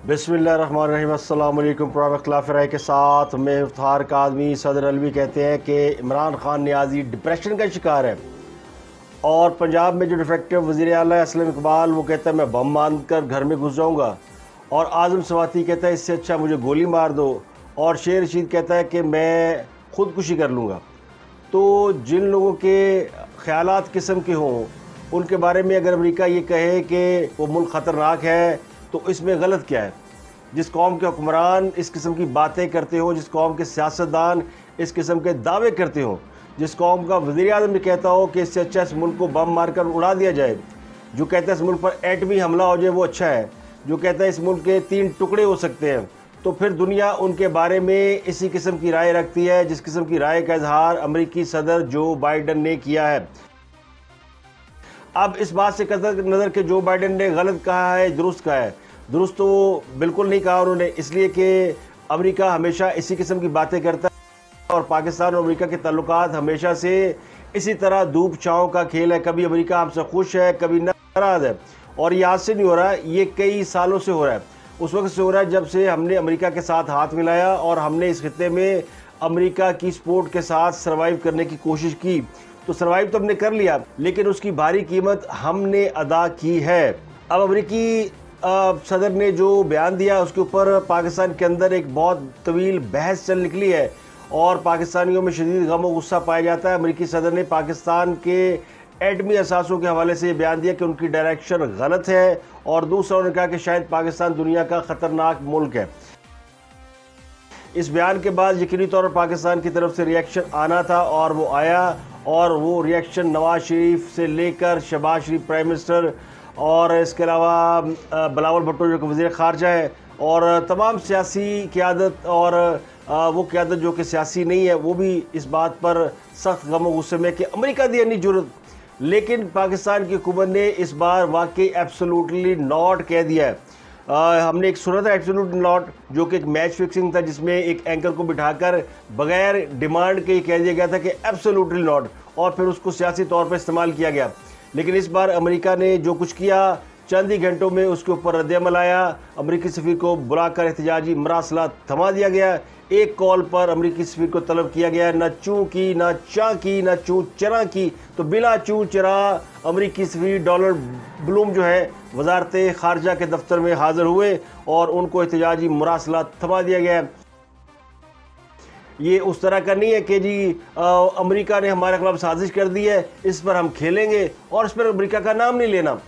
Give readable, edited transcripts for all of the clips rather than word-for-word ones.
बिस्मिल्लाहिर्रहमानिर्रहीम। अस्सलाम वालेकुम। प्रोफेसर खिलाफ राय के साथ मैं इफ्तार कादमी। सदर अलवी कहते हैं कि इमरान खान नियाज़ी डिप्रेशन का शिकार है और पंजाब में जो डिफेक्टिव वज़ीर आला असलम इकबाल वो कहता है मैं बम बांध कर घर में घुस जाऊँगा, और आज़म सवाती कहता है इससे अच्छा मुझे गोली मार दो, और शेर रशीद कहता है कि मैं ख़ुदकुशी कर लूँगा। तो जिन लोगों के ख़यालात किस्म के हों उनके बारे में अगर अमेरिका ये कहे कि वो मुल्क ख़तरनाक है तो इसमें गलत क्या है। जिस कौम के हुक्मरान इस किस्म की बातें करते हो, जिस कौम के सियासतदान इस किस्म के दावे करते हो, जिस कौम का वज़ीर आज़म भी कहता हो कि इससे अच्छा इस मुल्क को बम मारकर उड़ा दिया जाए, जो कहता है इस मुल्क पर एटमी हमला हो जाए वो अच्छा है, जो कहता है इस मुल्क के 3 टुकड़े हो सकते हैं, तो फिर दुनिया उनके बारे में इसी किस्म की राय रखती है जिस किस्म की राय का इजहार अमरीकी सदर जो बाइडन ने किया है। अब इस बात से कतई नज़र के जो बाइडन ने गलत कहा है दुरुस्त कहा है, दुरुस्त तो बिल्कुल नहीं कहा उन्होंने, इसलिए कि अमेरिका हमेशा इसी किस्म की बातें करता है और पाकिस्तान और अमेरिका के ताल्लुकात हमेशा से इसी तरह धूप छाँव का खेल है। कभी अमेरिका हमसे खुश है, कभी नाराज़ है, और ये आज से नहीं हो रहा है, ये कई सालों से हो रहा है। उस वक्त से हो रहा है जब से हमने अमेरिका के साथ हाथ मिलाया और हमने इस खित्ते में अमेरिका की सपोर्ट के साथ सर्वाइव करने की कोशिश की। तो सर्वाइव तो हमने कर लिया, लेकिन उसकी भारी कीमत हमने अदा की है। अब अमेरिकी सदर ने जो बयान दिया उसके ऊपर पाकिस्तान के अंदर एक बहुत तवील बहस चल निकली है और पाकिस्तानियों में शदीद गम और गुस्सा पाया जाता है। अमेरिकी सदर ने पाकिस्तान के एटमी असासों के हवाले से बयान दिया कि उनकी डायरेक्शन गलत है, और दूसरा उन्होंने कहा कि शायद पाकिस्तान दुनिया का ख़तरनाक मुल्क है। इस बयान के बाद यकीनी तौर पर पाकिस्तान की तरफ से रिएक्शन आना था और वो आया, और वो रिएक्शन नवाज शरीफ से लेकर शहबाज शरीफ प्राइम मिनिस्टर और इसके अलावा बिलावल भुट्टो जो कि वज़ीर ख़ारजा है और तमाम सियासी क़यादत और वो क़यादत जो कि सियासी नहीं है वो भी इस बात पर सख्त गम और गुस्से में कि अमेरिका दी नहीं जरूरत। लेकिन पाकिस्तान की हुकूमत ने इस बार वाकई एब्सोल्युटली नॉट कह दिया है। हमने एक सुना था एब्सोल्यूट नॉट, जो कि एक मैच फिक्सिंग था जिसमें एक एंकर को बिठाकर बगैर डिमांड के कह दिया गया था कि एब्सोल्युटली नॉट, और फिर उसको सियासी तौर पर इस्तेमाल किया गया। लेकिन इस बार अमेरिका ने जो कुछ किया चंद ही घंटों में उसके ऊपर रद्द-ए-अमल आया। अमेरिकी सफ़ीर को बुलाकर एहतजाजी मरासला थमा दिया गया। एक कॉल पर अमेरिकी सफ़ीर को तलब किया गया, न चूँ की, न चा की, न चूँ चरा की, तो बिला चूँ चरा अमेरिकी सफ़ीर डोनाल्ड ब्लूम जो है वजारत ख़ारजा के दफ्तर में हाज़िर हुए और उनको एहतजाजी मरासला थमा दिया गया। ये उस तरह का नहीं है कि जी अमेरिका ने हमारे खिलाफ साजिश कर दी है, इस पर हम खेलेंगे और इस पर अमेरिका का नाम नहीं लेना।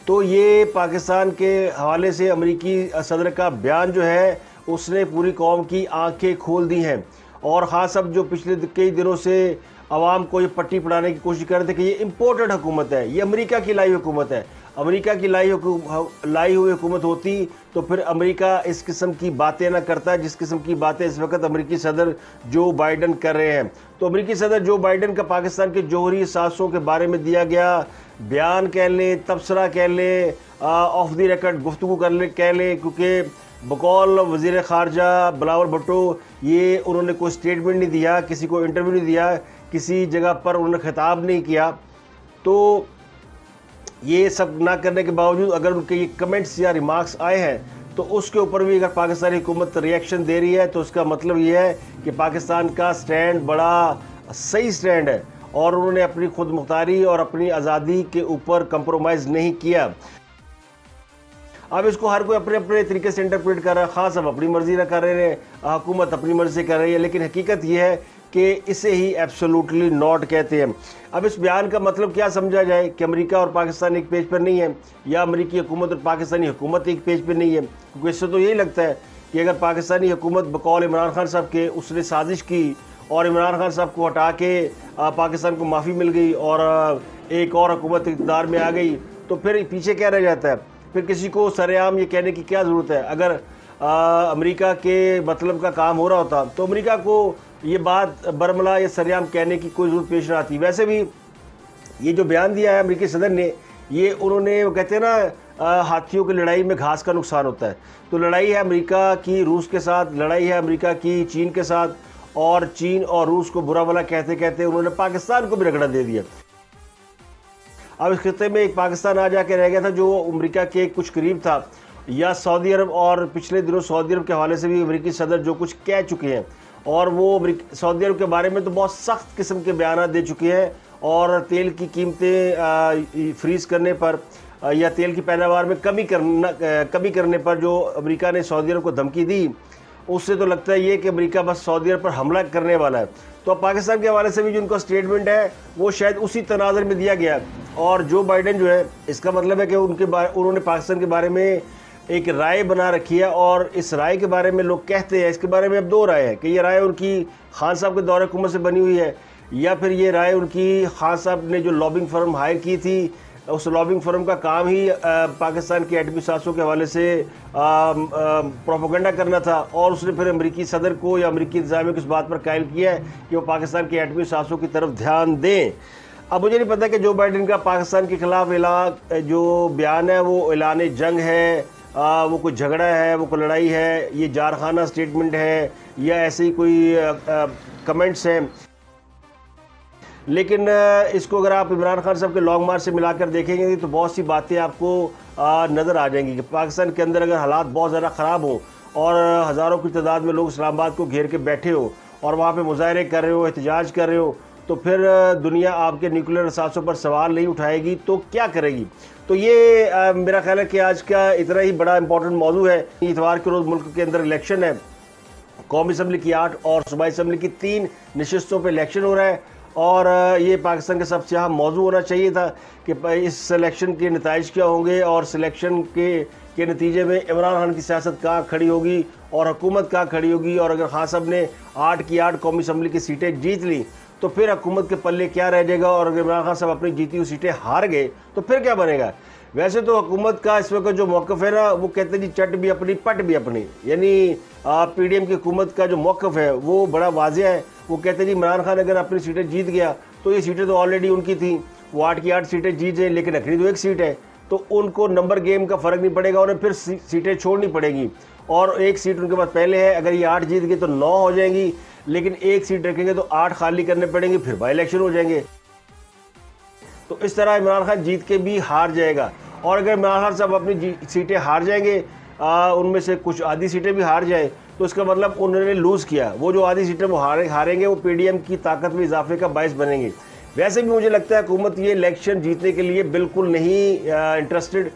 तो ये पाकिस्तान के हवाले से अमेरिकी सदर का बयान जो है उसने पूरी कौम की आंखें खोल दी हैं, और ख़ास अब जो पिछले कई दिनों से आवाम को ये पट्टी पढ़ाने की कोशिश कर रहे थे कि ये इम्पोर्टेड हुकूमत है, ये अमेरिका की लाई हुकूमत है। अमेरिका की लाई हुई हुकूमत होती तो फिर अमेरिका इस किस्म की बातें ना करता जिस किस्म की बातें इस वक्त अमेरिकी सदर जो बाइडन कर रहे हैं। तो अमेरिकी सदर जो बाइडन का पाकिस्तान के जौहरी सासों के बारे में दिया गया बयान कह लें, तबसरा कह लें, ऑफ द रिकॉर्ड गुफ्तगू कह लें, क्योंकि बकौल वज़ीर ख़ारजा बिलावल भुट्टो ये उन्होंने कोई स्टेटमेंट नहीं दिया, किसी को इंटरव्यू नहीं दिया, किसी जगह पर उन्होंने खिताब नहीं किया। तो ये सब ना करने के बावजूद अगर उनके ये कमेंट्स या रिमार्क्स आए हैं तो उसके ऊपर भी अगर पाकिस्तानी हुकूमत रिएक्शन दे रही है तो उसका मतलब ये है कि पाकिस्तान का स्टैंड बड़ा सही स्टैंड है और उन्होंने अपनी खुद मुख्तारी और अपनी आज़ादी के ऊपर कंप्रोमाइज़ नहीं किया। अब इसको हर कोई अपने अपने तरीके से इंटरप्रेट कर रहा है, ख़ास अब अपनी मर्जी ना कर रहे हैं, हुकूमत अपनी मर्जी से कर रही है, लेकिन हकीकत यह है कि इसे ही एब्सोल्युटली नॉट कहते हैं। अब इस बयान का मतलब क्या समझा जाए कि अमेरिका और पाकिस्तान एक पेज पर नहीं है, या अमेरिकी हुकूमत और पाकिस्तानी हुकूमत एक पेज पर नहीं है, क्योंकि इससे तो यही लगता है कि अगर पाकिस्तानी हुकूमत बकौल इमरान खान साहब के उसने साजिश की और इमरान खान साहब को हटा के पाकिस्तान को माफ़ी मिल गई और एक और हुकूमत इक़्तिदार में आ गई, तो फिर पीछे क्या रह जाता है? फिर किसी को सरेआम ये कहने की क्या ज़रूरत है? अगर अमेरिका के मतलब का काम हो रहा होता तो अमेरिका को ये बात बरमला या सरेआम कहने की कोई ज़रूरत पेश ना आती। वैसे भी ये जो बयान दिया है अमेरिकी सदर ने, ये उन्होंने वो कहते हैं ना हाथियों की लड़ाई में घास का नुकसान होता है, तो लड़ाई है अमेरिका की रूस के साथ, लड़ाई है अमेरिका की चीन के साथ, और चीन और रूस को बुरा भला कहते कहते उन्होंने पाकिस्तान को भी रगड़ा दे दिया। अब इस खित्ते में एक पाकिस्तान आ जाके रह गया था जो अमेरिका के कुछ करीब था, या सऊदी अरब, और पिछले दिनों सऊदी अरब के हवाले से भी अमेरिकी सदर जो कुछ कह चुके हैं, और वो सऊदी अरब के बारे में तो बहुत सख्त किस्म के बयान दे चुके हैं, और तेल की कीमतें फ्रीज़ करने पर या तेल की पैदावार में कमी करने पर जो अमेरिका ने सऊदी अरब को धमकी दी, उससे तो लगता है ये कि अमेरिका बस सऊदी अरब पर हमला करने वाला है। तो अब पाकिस्तान के हवाले से भी जो उनका स्टेटमेंट है वो शायद उसी तनाज़ुर में दिया गया है। और जो बाइडेन जो है, इसका मतलब है कि उन्होंने पाकिस्तान के बारे में एक राय बना रखी है, और इस राय के बारे में लोग कहते हैं, इसके बारे में अब दो राय है कि ये राय उनकी खान साहब के दौरे हुकूमत से बनी हुई है, या फिर ये राय उनकी खान साहब ने जो लॉबिंग फर्म हायर की थी, उस लॉबिंग फर्म का काम ही पाकिस्तान के एटमी सासों के हवाले से प्रोपेगेंडा करना था, और उसने फिर अमेरिकी सदर को या अमेरिकी इंतजामिया को इस बात पर कायल किया है कि वो पाकिस्तान के एटमी सासों की तरफ ध्यान दें। अब मुझे नहीं पता कि जो बाइडेन का पाकिस्तान के खिलाफ जो बयान है वो ऐलान जंग है, वो कोई झगड़ा है, वो कोई लड़ाई है, ये जारखाना स्टेटमेंट है, या ऐसे ही कोई कमेंट्स हैं। लेकिन इसको अगर आप इमरान खान साहब के लॉन्ग मार्च से मिलाकर देखेंगे तो बहुत सी बातें आपको नज़र आ जाएंगी कि पाकिस्तान के अंदर अगर हालात बहुत ज़्यादा ख़राब हो और हज़ारों की तादाद में लोग इस्लामाबाद को घेर के बैठे हो और वहाँ पे मुजाहरे कर रहे हो, एहतजाज कर रहे हो, तो फिर दुनिया आपके न्यूक्लियर असासों पर सवाल नहीं उठाएगी तो क्या करेगी। तो ये मेरा ख्याल है कि आज का इतना ही बड़ा इंपॉर्टेंट मौजू है। इतवार के रोज़ मुल्क के अंदर इलेक्शन है, कौमी असम्बली की 8 और सूबाई असम्बली की 3 नशिस्तों पर इलेक्शन हो रहा है, और ये पाकिस्तान का सबसे अहम मौजू होना चाहिए था कि इस सिलेक्शन के नताइज क्या होंगे, और सिलेक्शन के नतीजे में इमरान खान की सियासत कहाँ खड़ी होगी और हुकूमत कहाँ खड़ी होगी। और अगर खान साहब ने 8 की 8 कौमी असम्बली की सीटें जीत ली तो फिर हुकूमत के पल्ले क्या रह जाएगा, और अगर इमरान खान साहब अपनी जीती हुई सीटें हार गए तो फिर क्या बनेगा। वैसे तो हुकूमत का इस वक्त जो मौक़िफ़ है ना, वो कहते हैं जी चट भी अपनी पट भी अपनी, यानी PDM की हुकूमत का जो मौक़िफ़ है वो बड़ा वाज़ेह है। वो कहते हैं जी इमरान खान अगर अपनी सीटें जीत गया तो ये सीटें तो ऑलरेडी उनकी थी, वो 8 की 8 सीटें जीत जाए, लेकिन रखनी तो एक सीट है, तो उनको नंबर गेम का फ़र्क नहीं पड़ेगा, उन्हें फिर सीटें छोड़नी पड़ेंगी, और एक सीट उनके पास पहले है, अगर ये 8 जीत गए तो 9 हो जाएंगी, लेकिन एक सीट रखेंगे तो 8 खाली करने पड़ेंगे, फिर बाई इलेक्शन हो जाएंगे। तो इस तरह इमरान खान जीत के भी हार जाएगा, और अगर इमरान खान साहब अपनी सीटें हार जाएंगे, उनमें से कुछ आधी सीटें भी हार जाए, तो इसका मतलब उन्होंने लूज़ किया। वो जो आधी सीटें वो हारेंगे वो PDM की ताकत में इजाफे का बायस बनेंगे। वैसे भी मुझे लगता है हुकूमत ये इलेक्शन जीतने के लिए बिल्कुल नहीं इंटरेस्टेड।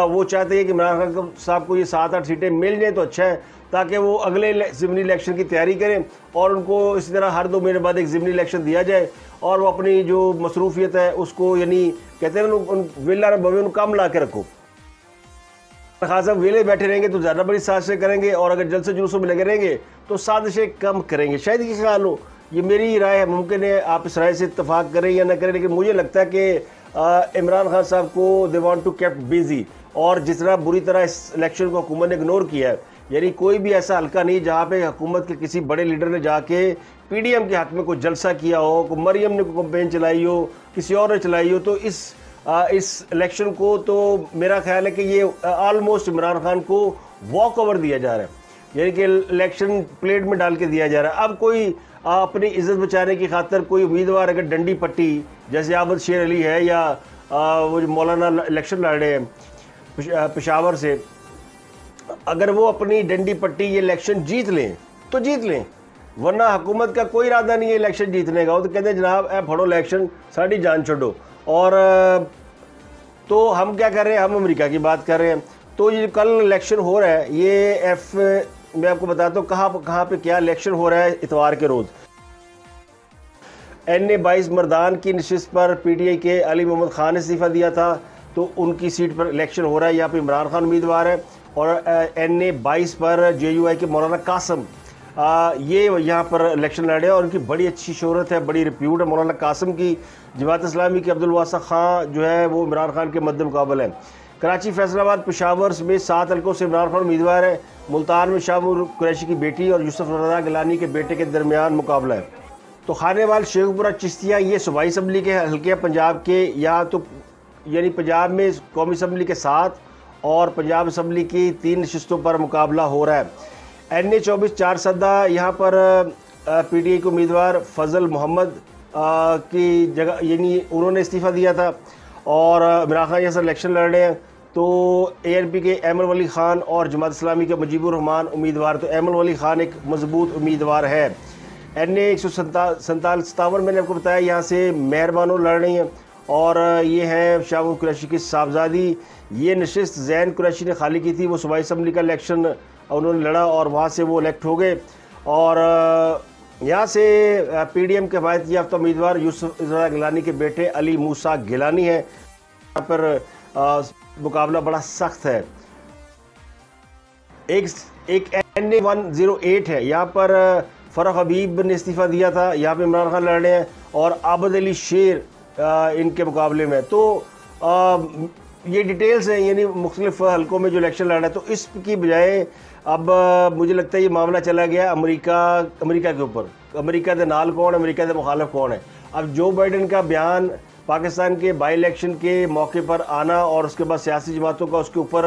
वो चाहते हैं कि इमरान खान साहब को ये 7-8 सीटें मिल जाएँ तो अच्छा है, ताकि वो अगले ज़िमनी इलेक्शन की तैयारी करें, और उनको इसी तरह हर 2 महीने बाद एक ज़िमनी इलेक्शन दिया जाए, और वो अपनी जो मसरूफियत है उसको, यानी कहते हैं ना, वेला बवे कम ला के रखो। खान साहब वेले बैठे रहेंगे तो ज़्यादा बड़ी साजिशें करेंगे, और अगर जलसे जुलूसों में लगे रहेंगे तो साजिशें कम करेंगे। शायद ये ख्याल हो, ये मेरी राय है, मुमकिन है आप इस राय से इत्तफाक करें या ना करें, लेकिन मुझे लगता है कि इमरान खान साहब को they want to kept busy, और जितना बुरी तरह इस इलेक्शन को हुकूमत ने इग्नोर किया है, यानी कोई भी ऐसा हल्का नहीं जहाँ पे हुकूमत के किसी बड़े लीडर ने जाके PDM के हक़ में कोई जलसा किया हो, कोई मरियम ने कोई कैंपेन चलाई हो, किसी और ने चलाई हो। तो इस इलेक्शन को तो मेरा ख्याल है कि ये ऑलमोस्ट इमरान खान को वॉक ओवर दिया जा रहा है, यानी कि इलेक्शन प्लेट में डाल के दिया जा रहा है। अब कोई अपनी इज्जत बचाने की खातिर कोई उम्मीदवार अगर डंडी पट्टी, जैसे आबद शेर अली है, या वो जो मौलाना इलेक्शन लड़ रहे हैं पेशावर से, अगर वो अपनी डंडी पट्टी ये इलेक्शन जीत लें तो जीत लें, वरना हुकूमत का कोई इरादा नहीं है इलेक्शन जीतने का। वो तो कहते हैं जनाब ए फड़ो इलेक्शन, साड़ी जान छोड़ो। और तो हम क्या कर रहे हैं, हम अमेरिका की बात कर रहे हैं। तो ये कल इलेक्शन हो रहा है, ये मैं आपको बताता हूँ कहाँ पे क्या इलेक्शन हो रहा है। इतवार के रोज़ NA-22 मर्दान की नशिस्त पर PTI के अली मोहम्मद खान ने इस्तीफ़ा दिया था, तो उनकी सीट पर इलेक्शन हो रहा है। यहाँ पे इमरान खान उम्मीदवार है, और NA-22 पर JUI के मौलाना कासम ये यहाँ पर इलेक्शन लड़े, और उनकी बड़ी अच्छी शोहरत है, बड़ी रिप्यूट है मौलाना कासम की। जमात इस्लामी के अब्दुल वासा खान जो है वो इमरान खान के मद्दे मुकाबल है। कराची, फैसलाबाद, पेशावर में 7 हल्कों से इमरान खान उम्मीदवार है। मुल्तान में शाहमूर कुरैशी की बेटी और यूसुफ रज़ा गिलानी के बेटे के दरमियान मुकाबला है। तो खानेवाल, शेखपुरा, चिश्तिया ये सूबाई असम्बली के हल्के हैं पंजाब के। यहाँ तो यानी पंजाब में कौमी असम्बली के 7 और पंजाब असम्बली की 3 नशिस्तों पर मुकाबला हो रहा है। NA-24 4 सदा यहाँ पर PTI के उम्मीदवार फजल मोहम्मद की जगह, यानी उन्होंने इस्तीफ़ा दिया था, और इमरान खान यहाँ से इलेक्शन लड़ रहे हैं। तो ANP के अहमद वली ख़ान और जमात इस्लामी के मुजीबुर रहमान उम्मीदवार। तो अहमद वली ख़ान एक मजबूत उम्मीदवार है। NA 157 मैंने आपको बताया, यहाँ से मेहरबानो लड़ रही हैं और ये हैं शाम कुरैशी की साहबजादी। ये नशिस्त ज़ैन कुरैशी ने खाली की थी, वो सूबाई असम्बली का इलेक्शन उन्होंने लड़ा और वहाँ से वो इलेक्ट हो गए। और यहाँ से PDM के हिफायत याफ्ता उम्मीदवार यूसुफ इज़रा गिलानी के बेटे अली मूसा गिलानी है। यहाँ पर मुकाबला बड़ा सख्त है। एक NA 108 है, यहाँ पर फ़रख हबीब ने इस्तीफ़ा दिया था, यहाँ पे इमरान खान लड़ रहे हैं और आबद अली शेर इनके मुकाबले में। तो ये डिटेल्स हैं, यानी मुख्तलिफ हलकों में जो इलेक्शन लड़ रहा है। तो इसकी बजाय अब मुझे लगता है ये मामला चला गया अमेरिका के ऊपर। अमेरिका के नाल कौन, अमेरिका के मुखालिफ कौन है। अब जो बाइडन का बयान पाकिस्तान के बाई इलेक्शन के मौके पर आना और उसके बाद सियासी जमातों का उसके ऊपर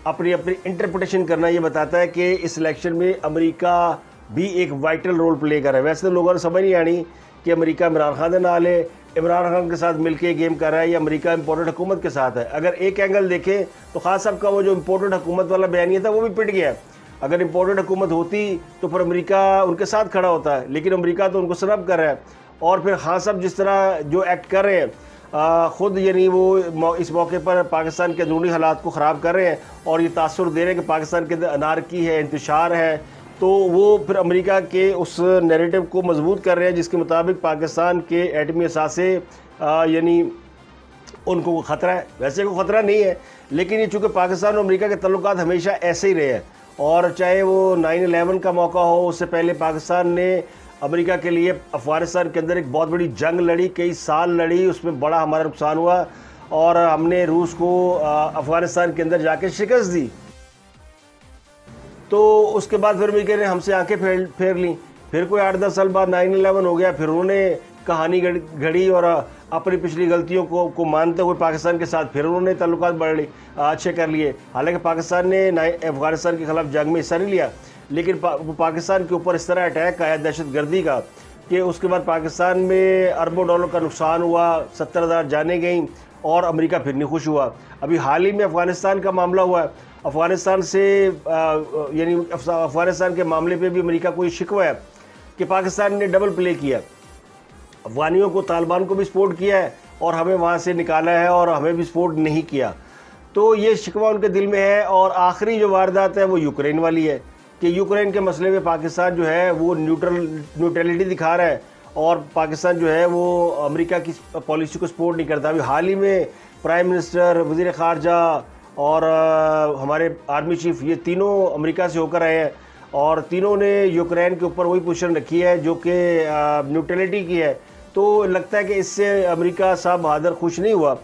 अपनी इंटरप्रिटेशन करना, ये बताता है कि इस इलेक्शन में अमेरिका भी एक वाइटल रोल प्ले कर रहा है। वैसे तो लोगों ने समझ नहीं आनी कि अमेरिका इमरान खान के नाल है, इमरान खान के साथ मिलके गेम कर रहा है, या अमेरिका इम्पोर्टेड हुकूमत के साथ है। अगर एक एंगल देखें तो खास साहब का वो जो इम्पोर्टेड हुकूमत वाला बयानिया था वो भी पिट गया। अगर इम्पोर्टेड हुकूमत होती तो फिर अमेरिका उनके साथ खड़ा होता है, लेकिन अमेरिका तो उनको सनब कर रहा है। और फिर खान साहब जिस तरह जो एक्ट कर रहे हैं ख़ुद, यानी वो इस मौके पर पाकिस्तान के अंदरूनी हालात को ख़राब कर रहे हैं और ये तासुर दे रहे हैं कि पाकिस्तान के अंदर अनारकी है, इंतशार है। तो वो फिर अमेरिका के उस नैरेटिव को मजबूत कर रहे हैं जिसके मुताबिक पाकिस्तान के एटमी असासे यानी उनको ख़तरा है। वैसे कोई ख़तरा नहीं है, लेकिन ये चूँकि पाकिस्तान और अमेरिका के तल्लुकात हमेशा ऐसे ही रहे हैं, और चाहे वो 9/11 का मौका हो, उससे पहले पाकिस्तान ने अमेरिका के लिए अफ़गानिस्तान के अंदर एक बहुत बड़ी जंग लड़ी, कई साल लड़ी, उसमें बड़ा हमारा नुकसान हुआ और हमने रूस को अफ़गानिस्तान के अंदर जाके शिकस्त दी। तो उसके बाद फिर अमेरिका ने हमसे आंखें फेर ली। फिर कोई 8-10 साल बाद 9/11 हो गया, फिर उन्होंने कहानी घड़ी और अपनी पिछली गलतियों को मानते हुए पाकिस्तान के साथ फिर उन्होंने ताल्लुकात अच्छे कर लिए। हालांकि पाकिस्तान ने अफ़गानिस्तान के ख़िलाफ़ जंग में हिस्सा नहीं लिया, लेकिन पाकिस्तान के ऊपर इस तरह अटैक आया दहशतगर्दी का कि उसके बाद पाकिस्तान में अरबों डॉलर का नुकसान हुआ, 70,000 जानें गईं और अमेरिका फिर नहीं खुश हुआ। अभी हाल ही में अफ़गानिस्तान का मामला हुआ है, अफ़गानिस्तान से यानी अफ़गानिस्तान के मामले पे भी अमेरिका को ये शिकवा है कि पाकिस्तान ने डबल प्ले किया, अफ़गानियों को, तालिबान को भी सपोर्ट किया है और हमें वहाँ से निकाला है और हमें भी सपोर्ट नहीं किया। तो ये शिकवा उनके दिल में है। और आखिरी जो वारदात है वो यूक्रेन वाली है कि यूक्रेन के मसले में पाकिस्तान जो है वो न्यूट्रलिटी दिखा रहा है और पाकिस्तान जो है वो अमेरिका की पॉलिसी को सपोर्ट नहीं करता। अभी हाल ही में प्राइम मिनिस्टर, वज़ीर ख़ारजा और हमारे आर्मी चीफ, ये तीनों अमेरिका से होकर आए हैं और तीनों ने यूक्रेन के ऊपर वही पोजीशन रखी है जो कि न्यूट्रलिटी की है। तो लगता है कि इससे अमेरिका साहब बहादुर खुश नहीं हुआ।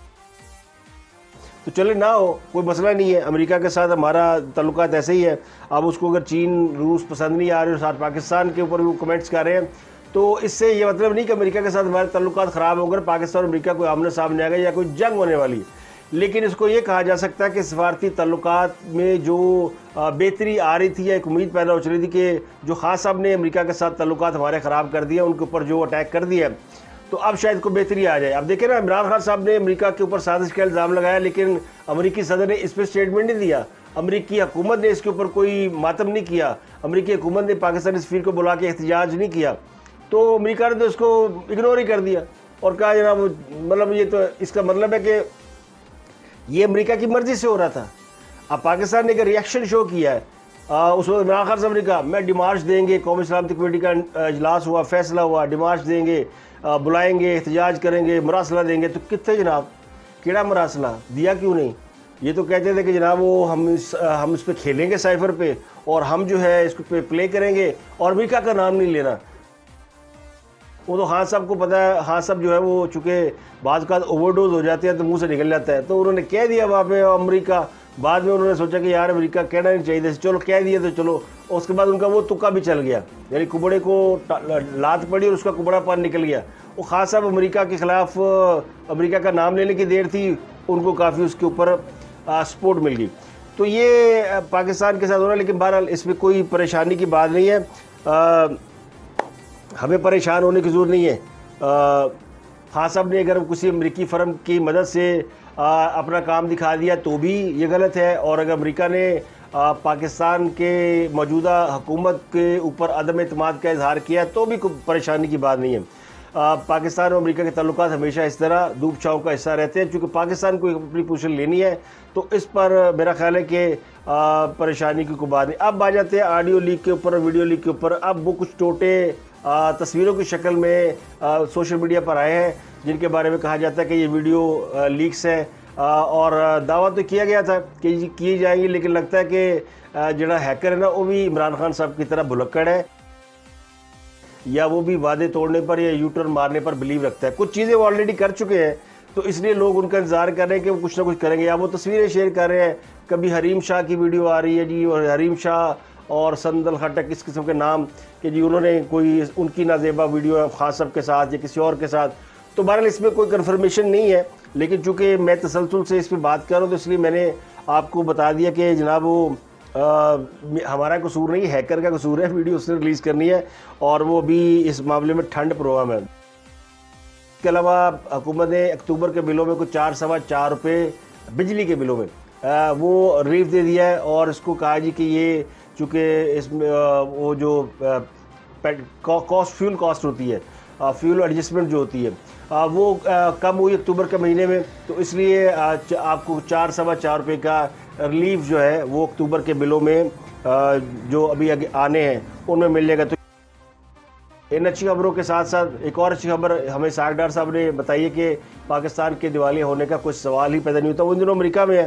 तो चले ना हो, कोई मसला नहीं है, अमेरिका के साथ हमारा ताल्लुकात ऐसे ही है। अब उसको अगर चीन, रूस पसंद नहीं आ रहे और साथ पाकिस्तान के ऊपर भी कमेंट्स कर रहे हैं, तो इससे ये मतलब नहीं कि अमेरिका के साथ हमारे ताल्लुकात ख़राब होकर पाकिस्तान और अमेरिका कोई आमने सामने आ गए या कोई जंग होने वाली है। लेकिन इसको ये कहा जा सकता है कि सफारती ताल्लुकात में जो बेहतरी आ रही थी या एक उम्मीद पैदा हो रही थी कि जो खास साहब ने अमेरिका के साथ ताल्लुकात हमारे ख़राब कर दिया, उनके ऊपर जो अटैक कर दिया, तो अब शायद को बेहतरी आ जाए। अब देखें ना, इमरान खान साहब ने अमेरिका के ऊपर साजिश का इल्ज़ाम लगाया, लेकिन अमेरिकी सदर ने इस पर स्टेटमेंट नहीं दिया, अमेरिकी हुकूमत ने इसके ऊपर कोई मातम नहीं किया, अमेरिकी हुकूमत ने पाकिस्तानी सफीर को बुला के एहतजाज नहीं किया। तो अमेरिका ने तो इसको इग्नोर ही कर दिया और कहा जनाब, मतलब ये तो इसका मतलब है कि ये अमेरिका की मर्ज़ी से हो रहा था। अब पाकिस्तान ने एक रिएक्शन शो किया है। उस वक्त इमरान खान साहब ने कहा मैं डिमार्च देंगे, कौमी सलामती कमेटी का इजलास हुआ, फैसला हुआ, डिमार्च देंगे, बुलाएंगे, एहतजाज करेंगे, मरासला देंगे। तो कितने जनाब, केड़ा मरासला दिया क्यों नहीं? ये तो कहते थे कि जनाब वो हम इस पर खेलेंगे साइफर पे और हम जो है इसको पे प्ले करेंगे और अमेरिका का नाम नहीं लेना। वो तो खान साहब को पता है, खान साहब जो है वो चूँकि बाद का ओवरडोज हो जाते हैं तो मुंह से निकल जाता है, तो उन्होंने कह दिया वहाँ पे अमेरिका। बाद में उन्होंने सोचा कि यार अमेरिका कहना नहीं चाहिए, चलो कह दिया तो चलो। उसके बाद उनका वो तुक्का भी चल गया, यानी कुबड़े को लात पड़ी और उसका कुबड़ा पान निकल गया। वो खान साहब अमेरिका के ख़िलाफ़, अमेरिका का नाम लेने की देर थी, उनको काफ़ी उसके ऊपर सपोर्ट मिल गई। तो ये पाकिस्तान के साथ हो रहा है, लेकिन बहरहाल इसमें कोई परेशानी की बात नहीं है, हमें परेशान होने की ज़रूरत नहीं है। खान साहब ने अगर किसी अमेरिकी फ़र्म की मदद से अपना काम दिखा दिया तो भी ये गलत है, और अगर अमेरिका ने पाकिस्तान के मौजूदा हुकूमत के ऊपर अदम एतमाद का इजहार किया तो भी कोई परेशानी की बात नहीं है। पाकिस्तान और अमेरिका के ताल्लुकात हमेशा इस तरह धूप छाँव का हिस्सा रहते हैं। चूँकि पाकिस्तान को अपनी पोजीशन लेनी है तो इस पर मेरा ख्याल है कि परेशानी की कोई बात नहीं। अब आ जाते हैं ऑडियो लीक के ऊपर, वीडियो लीक के ऊपर। अब वो कुछ टोटे तस्वीरों की शक्ल में सोशल मीडिया पर आए हैं जिनके बारे में कहा जाता है कि ये वीडियो लीक्स हैं, और दावा तो किया गया था कि किए जाएंगे, लेकिन लगता है कि जड़ा हैकर है ना वो भी इमरान खान साहब की तरह भुलक्कड़ है, या वो भी वादे तोड़ने पर या यू टर्न मारने पर बिलीव रखता है। कुछ चीज़ें वो ऑलरेडी कर चुके हैं तो इसलिए लोग उनका इंतजार कर रहे हैं कि वो कुछ ना कुछ करेंगे, या वो तस्वीरें शेयर कर रहे हैं। कभी हरीम शाह की वीडियो आ रही है जी, और हरीम शाह और संदल खटक इस किस्म के नाम कि जी उन्होंने कोई उनकी नाजेबा वीडियो खान साहब के साथ या किसी और के साथ। तो बहरहाल इसमें कोई कन्फर्मेशन नहीं है, लेकिन चूँकि मैं तसलसल से इस पर बात कर रहा हूँ तो इसलिए मैंने आपको बता दिया कि जनाब वो हमारा कसूर नहीं, हैकर का कसूर है, वीडियो उसने रिलीज़ करनी है और वो भी इस मामले में ठंड प्रोग्राम है। इसके अलावा हुकूमत ने अक्टूबर के बिलों में कुछ 4-4.25 रुपये बिजली के बिलों में वो रिलीफ दे दिया है, और इसको कहा जी कि ये चूँकि इसमें वो जो फ्यूल कॉस्ट होती है, फ्यूल एडजस्टमेंट जो होती है वो कम हुई अक्टूबर के महीने में, तो इसलिए आपको 4-4.25 रुपये का रिलीफ जो है वो अक्टूबर के बिलों में जो अभी आने हैं उनमें मिल जाएगा। तो इन अच्छी खबरों के साथ साथ एक और अच्छी खबर हमें साग डार साहब ने बताई है कि पाकिस्तान के दिवालिया होने का कुछ सवाल ही पैदा नहीं होता। वो इन दिनों अमेरिका में है,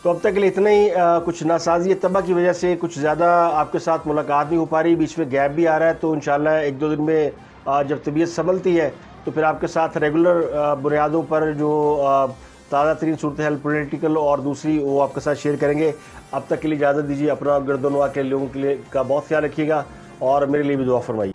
तो अब तक के लिए इतना ही। कुछ नासाजी तबाह की वजह से कुछ ज़्यादा आपके साथ मुलाकात नहीं हो पा रही, बीच में गैप भी आ रहा है। तो इंशाल्लाह 1-2 दिन में जब तबीयत संभलती है तो फिर आपके साथ रेगुलर बुनियादों पर जो ताज़ा तरीन सूरत हाल पॉलिटिकल और दूसरी वो आपके साथ शेयर करेंगे। अब तक के लिए इजाज़त दीजिए। अपना गर्दनवा के लोगों के लिए का बहुत ख्याल रखिएगा और मेरे लिए भी दुआ फरमाइए।